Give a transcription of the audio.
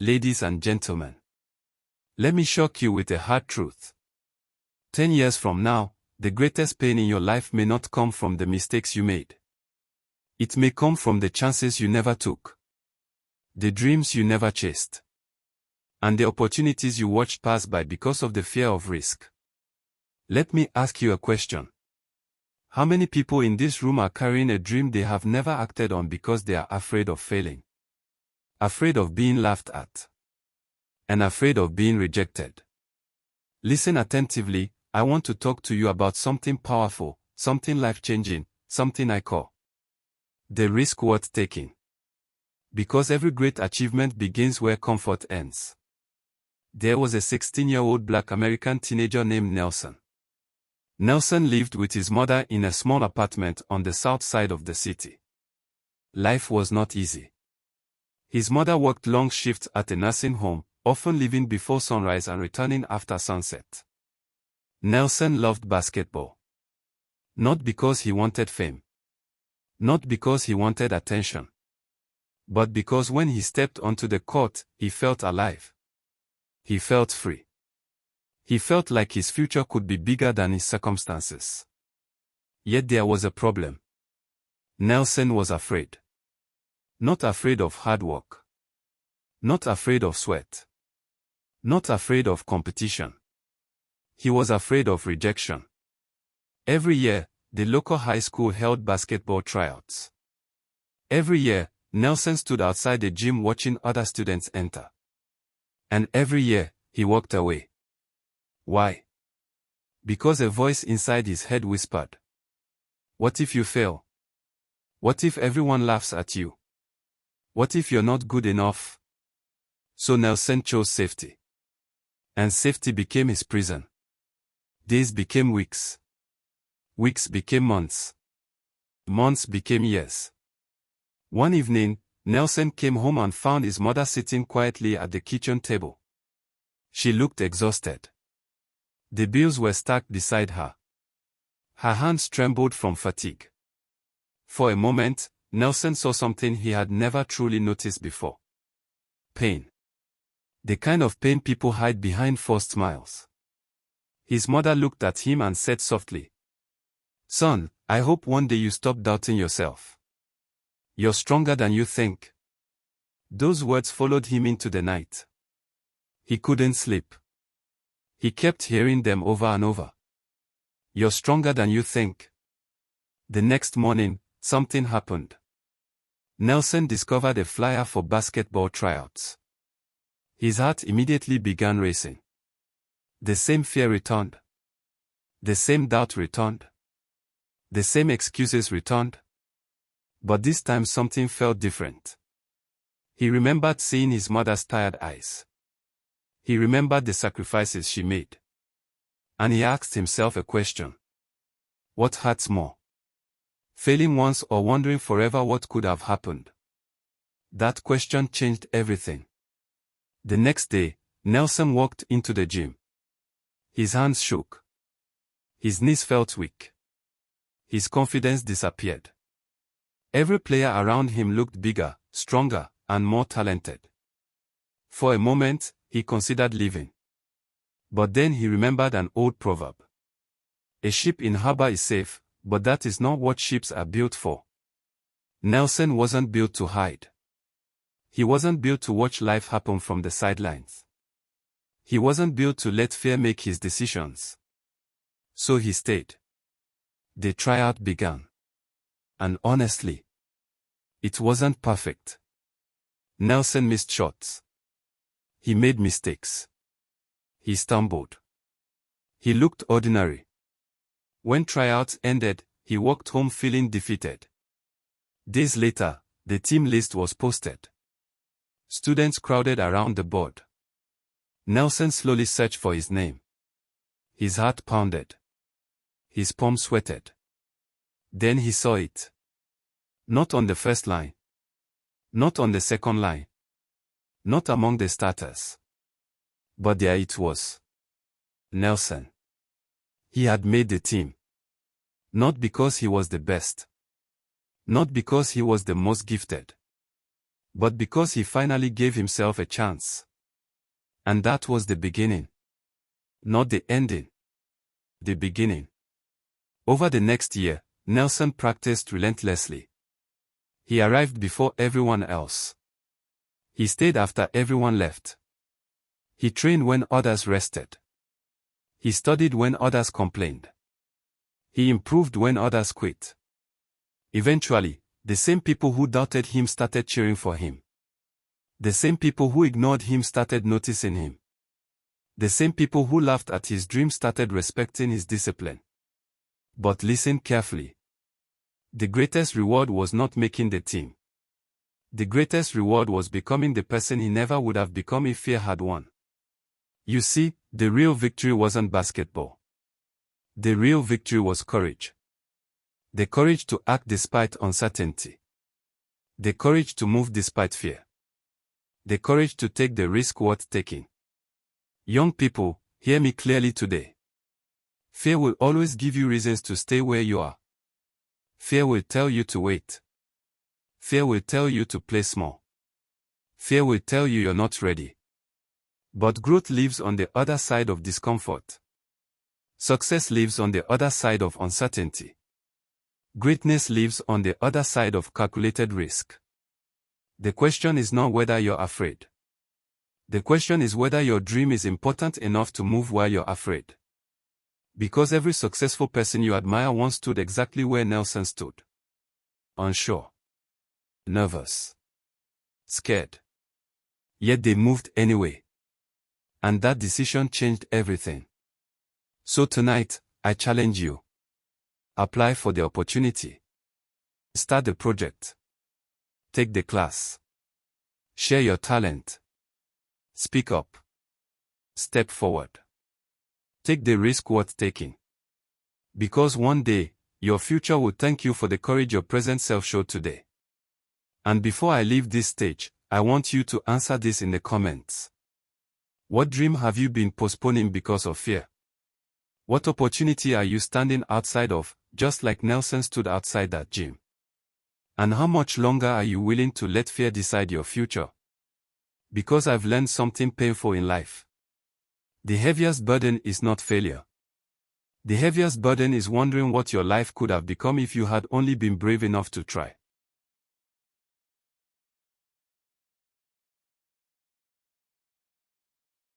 Ladies and gentlemen, let me shock you with a hard truth. 10 years from now, the greatest pain in your life may not come from the mistakes you made. It may come from the chances you never took, the dreams you never chased, and the opportunities you watched pass by because of the fear of risk. Let me ask you a question. How many people in this room are carrying a dream they have never acted on because they are afraid of failing? Afraid of being laughed at, and afraid of being rejected? Listen attentively. I want to talk to you about something powerful, something life-changing, something I call the risk worth taking. Because every great achievement begins where comfort ends. There was a 16-year-old black American teenager named Nelson. Nelson lived with his mother in a small apartment on the south side of the city. Life was not easy. His mother worked long shifts at a nursing home, often leaving before sunrise and returning after sunset. Nelson loved basketball. Not because he wanted fame. Not because he wanted attention. But because when he stepped onto the court, he felt alive. He felt free. He felt like his future could be bigger than his circumstances. Yet there was a problem. Nelson was afraid. Not afraid of hard work. Not afraid of sweat. Not afraid of competition. He was afraid of rejection. Every year, the local high school held basketball tryouts. Every year, Nelson stood outside the gym watching other students enter. And every year, he walked away. Why? Because a voice inside his head whispered, "What if you fail? What if everyone laughs at you? What if you're not good enough?" So Nelson chose safety. And safety became his prison. Days became weeks. Weeks became months. Months became years. One evening, Nelson came home and found his mother sitting quietly at the kitchen table. She looked exhausted. The bills were stacked beside her. Her hands trembled from fatigue. For a moment, Nelson saw something he had never truly noticed before. Pain. The kind of pain people hide behind forced smiles. His mother looked at him and said softly, "Son, I hope one day you stop doubting yourself. You're stronger than you think." Those words followed him into the night. He couldn't sleep. He kept hearing them over and over. "You're stronger than you think." The next morning, something happened. Nelson discovered a flyer for basketball tryouts. His heart immediately began racing. The same fear returned. The same doubt returned. The same excuses returned. But this time something felt different. He remembered seeing his mother's tired eyes. He remembered the sacrifices she made. And he asked himself a question. What hurts more? Failing once or wondering forever what could have happened? That question changed everything. The next day, Nelson walked into the gym. His hands shook. His knees felt weak. His confidence disappeared. Every player around him looked bigger, stronger, and more talented. For a moment, he considered leaving. But then he remembered an old proverb. A ship in harbor is safe, but that is not what ships are built for. Nelson wasn't built to hide. He wasn't built to watch life happen from the sidelines. He wasn't built to let fear make his decisions. So he stayed. The tryout began. And honestly, it wasn't perfect. Nelson missed shots. He made mistakes. He stumbled. He looked ordinary. When tryouts ended, he walked home feeling defeated. Days later, the team list was posted. Students crowded around the board. Nelson slowly searched for his name. His heart pounded. His palm sweated. Then he saw it. Not on the first line. Not on the second line. Not among the starters. But there it was. Nelson. He had made the team. Not because he was the best. Not because he was the most gifted. but because he finally gave himself a chance. And that was the beginning. Not the ending. The beginning. Over the next year, Nelson practiced relentlessly. He arrived before everyone else. He stayed after everyone left. He trained when others rested. He studied when others complained. He improved when others quit. Eventually, the same people who doubted him started cheering for him. The same people who ignored him started noticing him. The same people who laughed at his dreams started respecting his discipline. But listen carefully. The greatest reward was not making the team. The greatest reward was becoming the person he never would have become if fear had won. You see, the real victory wasn't basketball. The real victory was courage. The courage to act despite uncertainty. The courage to move despite fear. The courage to take the risk worth taking. Young people, hear me clearly today. Fear will always give you reasons to stay where you are. Fear will tell you to wait. Fear will tell you to play small. Fear will tell you you're not ready. But growth lives on the other side of discomfort. Success lives on the other side of uncertainty. Greatness lives on the other side of calculated risk. The question is not whether you're afraid. The question is whether your dream is important enough to move while you're afraid. Because every successful person you admire once stood exactly where Nelson stood. Unsure. Nervous. Scared. Yet they moved anyway. And that decision changed everything. So tonight, I challenge you. Apply for the opportunity. Start the project. Take the class. Share your talent. Speak up. Step forward. Take the risk worth taking. Because one day, your future will thank you for the courage your present self showed today. And before I leave this stage, I want you to answer this in the comments. What dream have you been postponing because of fear? What opportunity are you standing outside of, just like Nelson stood outside that gym? And how much longer are you willing to let fear decide your future? Because I've learned something painful in life. The heaviest burden is not failure. The heaviest burden is wondering what your life could have become if you had only been brave enough to try.